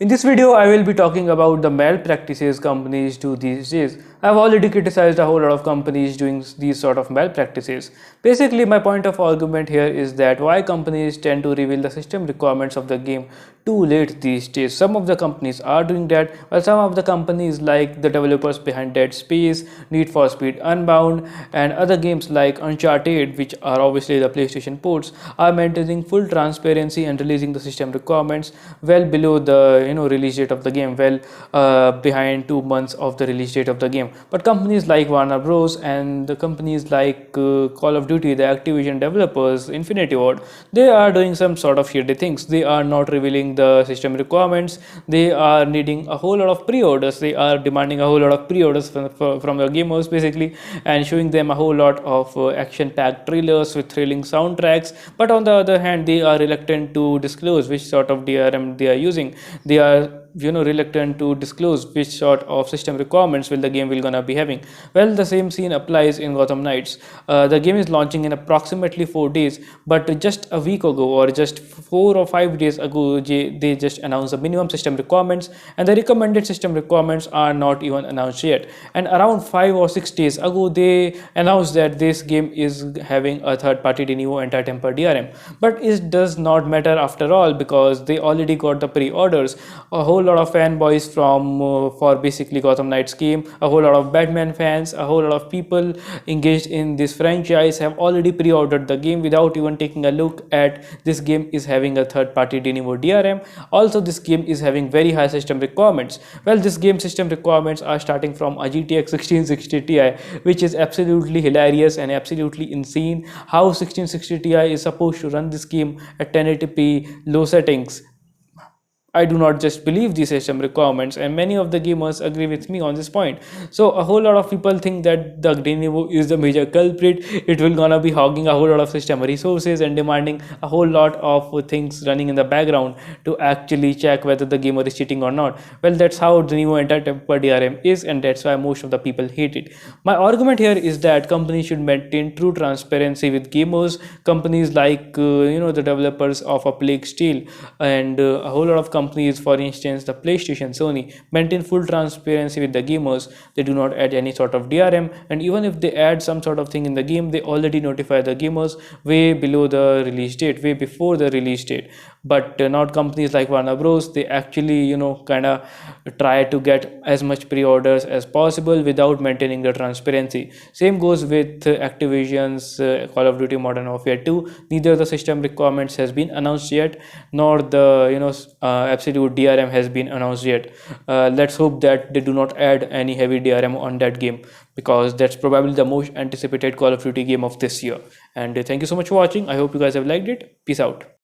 In this video, I will be talking about the malpractices companies do these days. I've already criticized a whole lot of companies doing these sort of malpractices. Basically, my point of argument here is that why companies tend to reveal the system requirements of the game too late these days. Some of the companies are doing that, while some of the companies like the developers behind Dead Space, Need for Speed Unbound, and other games like Uncharted, which are obviously the PlayStation ports, are maintaining full transparency and releasing the system requirements well below the release date of the game, behind 2 months of the release date of the game. But companies like Warner Bros and the companies like Call of Duty, the Activision developers, Infinity Ward, they are doing some sort of shady things. They are not revealing the system requirements. They are needing a whole lot of pre-orders. They are demanding a whole lot of pre-orders from the gamers basically, and showing them a whole lot of action-packed trailers with thrilling soundtracks. But on the other hand, they are reluctant to disclose which sort of DRM they are using. They are reluctant to disclose which sort of system requirements will the game will gonna be having. Well, the same scene applies in Gotham Knights. The game is launching in approximately 4 days, but just a week ago or just 4 or 5 days ago, they just announced the minimum system requirements, and the recommended system requirements are not even announced yet. And around 5 or 6 days ago, they announced that this game is having a third-party denuvo anti-tamper DRM. But it does not matter after all, because they already got the pre-orders. A whole lot of fanboys for basically Gotham Knights game, a whole lot of Batman fans, a whole lot of people engaged in this franchise have already pre-ordered the game without even taking a look at this game is having a third-party denuvo DRM. Also, this game is having very high system requirements. Well, this game system requirements are starting from a GTX 1660 Ti, which is absolutely hilarious and absolutely insane. How 1660 Ti is supposed to run this game at 1080p low settings? I do not just believe these system requirements, and many of the gamers agree with me on this point. So a whole lot of people think that the denuvo is the major culprit. It will gonna be hogging a whole lot of system resources and demanding a whole lot of things running in the background to actually check whether the gamer is cheating or not. Well, that's how denuvo anti-tamper DRM is, and that's why most of the people hate it. My argument here is that companies should maintain true transparency with gamers. Companies like the developers of A Plague Tale and a whole lot of companies, for instance the PlayStation, Sony, maintain full transparency with the gamers. They do not add any sort of DRM, and even if they add some sort of thing in the game, they already notify the gamers way below the release date, way before the release date. But not companies like Warner Bros. They actually kind of try to get as much pre-orders as possible without maintaining the transparency. Same goes with Activision's Call of Duty Modern Warfare 2. Neither the system requirements has been announced yet, nor the absolute DRM has been announced yet. Let's hope that they do not add any heavy DRM on that game, because that's probably the most anticipated Call of Duty game of this year. And thank you so much for watching. I hope you guys have liked it. Peace out.